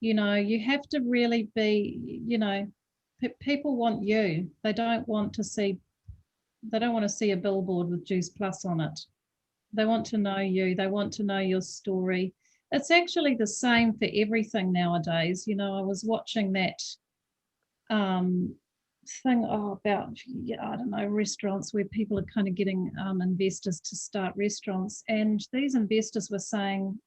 You know, you have to really be, you know, people want you. They don't want to see a billboard with Juice Plus on it. They want to know you. They want to know your story. It's actually the same for everything nowadays. You know, I was watching that thing about, I don't know, restaurants where people are kind of getting investors to start restaurants, and these investors were saying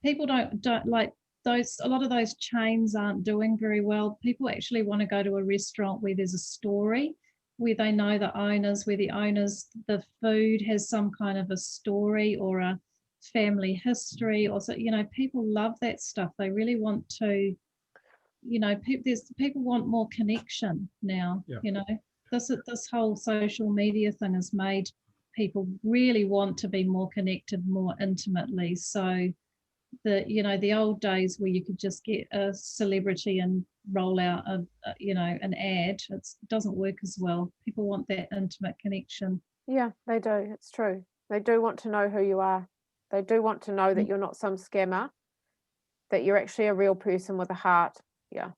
people don't like those. A lot of those chains aren't doing very well. People actually want to go to a restaurant where there's a story, where they know the owners, where the food has some kind of a story or a family history, or so, you know, people love that stuff. They really want to, you know, people want more connection now. Yeah. You know, this whole social media thing has made people really want to be more connected, more intimately. So the old days where you could just get a celebrity and roll out an ad, it doesn't work as well. People want that intimate connection. Yeah, they do. It's true. They do want to know who you are. They do want to know that you're not some scammer, that you're actually a real person with a heart. Yeah.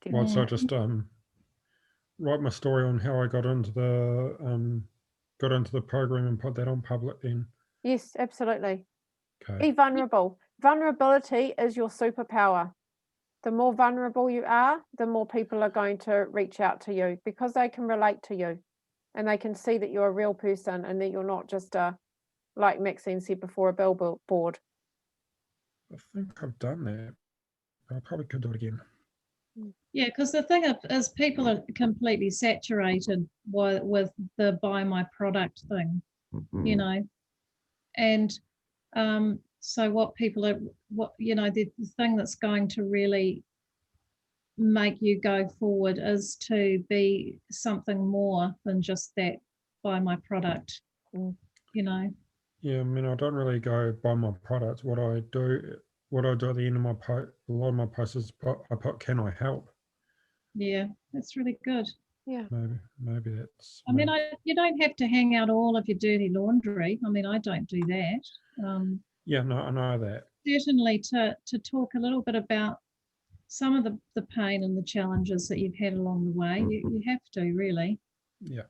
Well, so just write my story on how I got into the program and put that on public then. Yes, absolutely. Okay. Be vulnerable. Vulnerability is your superpower. The more vulnerable you are, the more people are going to reach out to you, because they can relate to you and they can see that you're a real person and that you're not just like Maxine said before, a billboard. I think I've done that. I probably could do it again. Yeah, because the thing is people are completely saturated with the buy my product thing, you know, and so the thing that's going to really make you go forward is to be something more than just that buy my product, you know. Yeah, I mean, I don't really go buy my products. What I do at the end of my post, a lot of my posts is I put, can I help? Yeah, that's really good. Yeah. Maybe that's. I mean, you don't have to hang out all of your dirty laundry. I mean, I don't do that. Yeah, no, I know that. Certainly to talk a little bit about some of the pain and the challenges that you've had along the way. You have to, really. Yeah.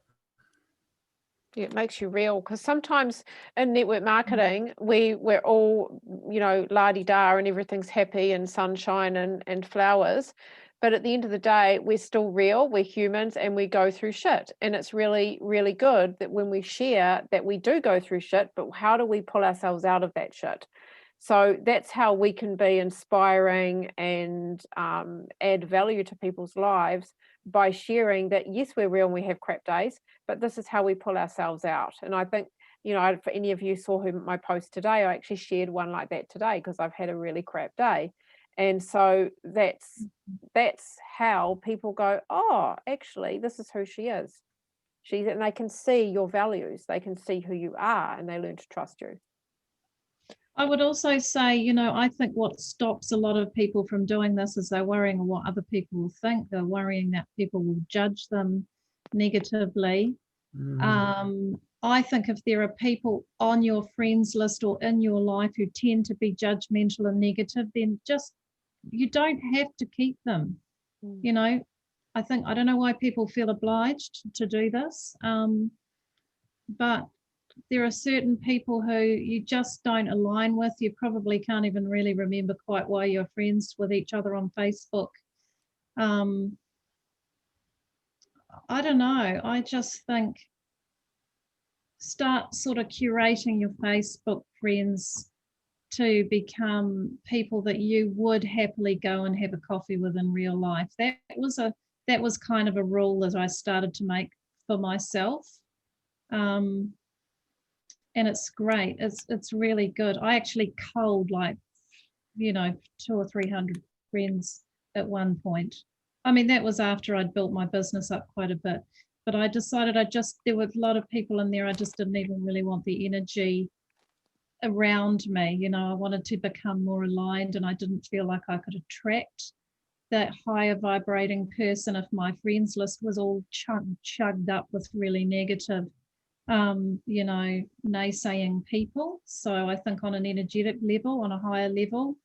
Yeah, it makes you real, because sometimes in network marketing we're all, you know, la-di-da and everything's happy and sunshine and flowers, but at the end of the day we're still real, we're humans, and we go through shit. And it's really, really good that when we share that we do go through shit, but how do we pull ourselves out of that shit? So that's how we can be inspiring and add value to people's lives, by sharing that, yes, we're real and we have crap days, but this is how we pull ourselves out. And I think, you know, for any of you saw my post today, I actually shared one like that today because I've had a really crap day. And so that's how people go, oh, actually, this is who she is. And they can see your values, they can see who you are, and they learn to trust you. I would also say, you know, I think what stops a lot of people from doing this is they're worrying what other people will think. They're worrying that people will judge them negatively. I think if there are people on your friends list or in your life who tend to be judgmental and negative, then just, you don't have to keep them. You know, I don't know why people feel obliged to do this, but there are certain people who you just don't align with. You probably can't even really remember quite why you're friends with each other on Facebook. I don't know. I just think start sort of curating your Facebook friends to become people that you would happily go and have a coffee with in real life. That was kind of a rule that I started to make for myself. And it's great. It's really good. I actually culled like, 200 or 300 friends at one point. I mean, that was after I'd built my business up quite a bit, but I decided there were a lot of people in there. I just didn't even really want the energy around me. I wanted to become more aligned, and I didn't feel like I could attract that higher vibrating person if my friends list was all chugged up with really negative, naysaying people. So I think on an energetic level, on a higher level,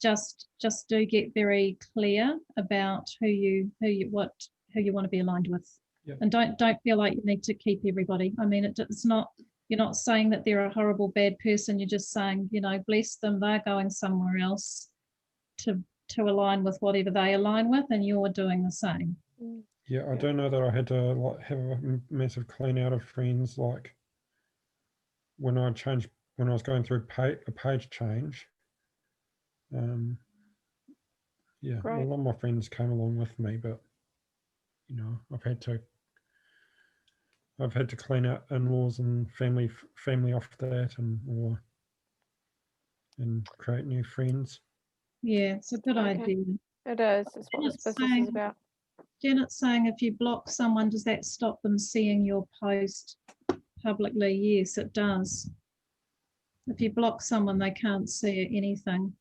just do get very clear about who you want to be aligned with. Yep. And don't feel like you need to keep everybody. I mean, it's not, you're not saying that they're a horrible bad person. You're just saying, bless them, they're going somewhere else to align with whatever they align with, and you're doing the same. Yeah, I don't know that I had to have a massive clean out of friends. Like when I was going through a page change. Yeah, Great. a lot of my friends came along with me, but I've had to clean out in-laws and family off that, and create new friends. Yeah, it's a good Okay. idea. It is. It's what this business is about. Janet's saying if you block someone, does that stop them seeing your post publicly? Yes, it does. If you block someone, they can't see anything.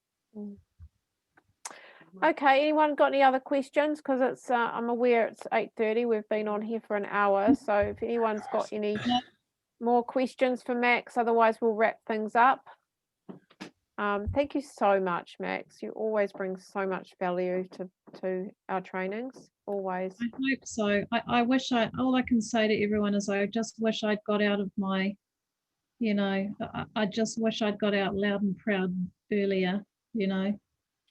Okay, anyone got any other questions? Because it's I'm aware it's 8:30. We've been on here for an hour. So if anyone's got any more questions for Max, otherwise we'll wrap things up. Thank you so much, Max. You always bring so much value to our trainings. Always. I hope so. I wish all I can say to everyone is I just wish I'd got out of my, I just wish I'd got out loud and proud earlier,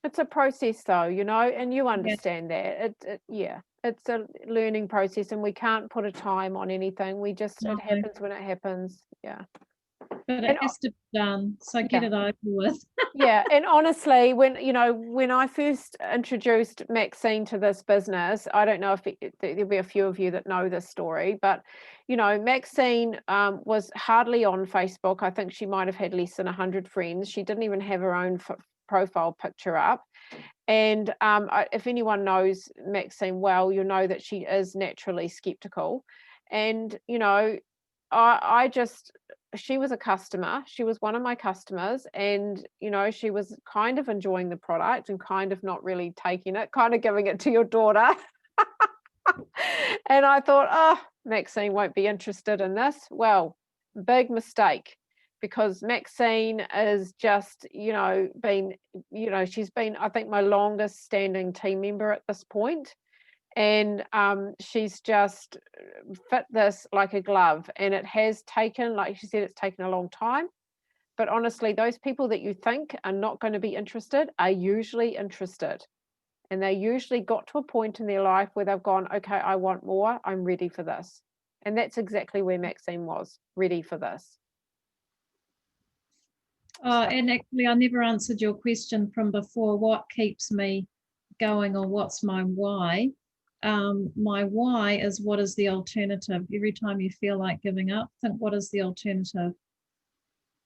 It's a process though, and you understand that. It's a learning process, and we can't put a time on anything. We just, it happens when it happens. Yeah. But it has to be done, so get it over with. Yeah, and honestly, when I first introduced Maxine to this business, I don't know if there'll be a few of you that know this story, but Maxine was hardly on Facebook. I think she might have had less than 100 friends. She didn't even have her own profile picture up. And if anyone knows Maxine well, you'll know that she is naturally skeptical. And she was a customer. She was one of my customers, and she was kind of enjoying the product and kind of not really taking it, kind of giving it to your daughter. And I thought, oh, Maxine won't be interested in this. Well, big mistake, because Maxine is just, she's been, I think, my longest standing team member at this point. And she's just fit this like a glove, and it has taken, like she said, it's taken a long time, but honestly, those people that you think are not going to be interested are usually interested, and they usually got to a point in their life where they've gone, okay, I want more, I'm ready for this. And that's exactly where Maxine was, ready for this. And actually, I never answered your question from before, what keeps me going, or what's my why? My why is, what is the alternative? Every time you feel like giving up, think, what is the alternative?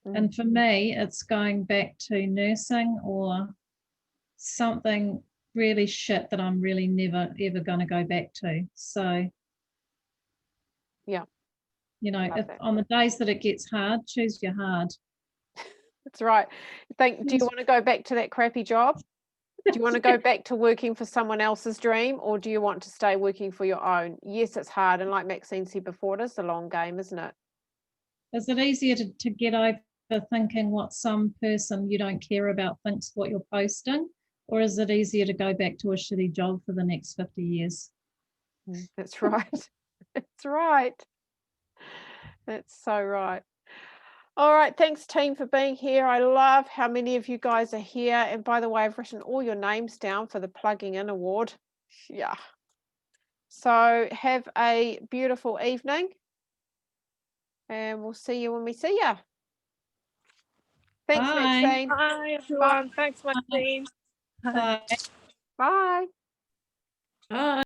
And for me, it's going back to nursing or something really shit that I'm really never ever going to go back to. So yeah, if on the days that it gets hard, choose your hard. That's right. Do you want to go back to that crappy job? Do you want to go back to working for someone else's dream, or do you want to stay working for your own? Yes, it's hard. And like Maxine said before, it is a long game, isn't it? Is it easier to get over thinking what some person you don't care about thinks what you're posting? Or is it easier to go back to a shitty job for the next 50 years? That's right. That's right. That's so right. All right, thanks team for being here. I love how many of you guys are here. And by the way, I've written all your names down for the plugging in award. Yeah. So have a beautiful evening. And we'll see you when we see you. Thanks, Bye. Maxine. Bye, everyone. Thanks, Maxine. Bye. Bye. Bye.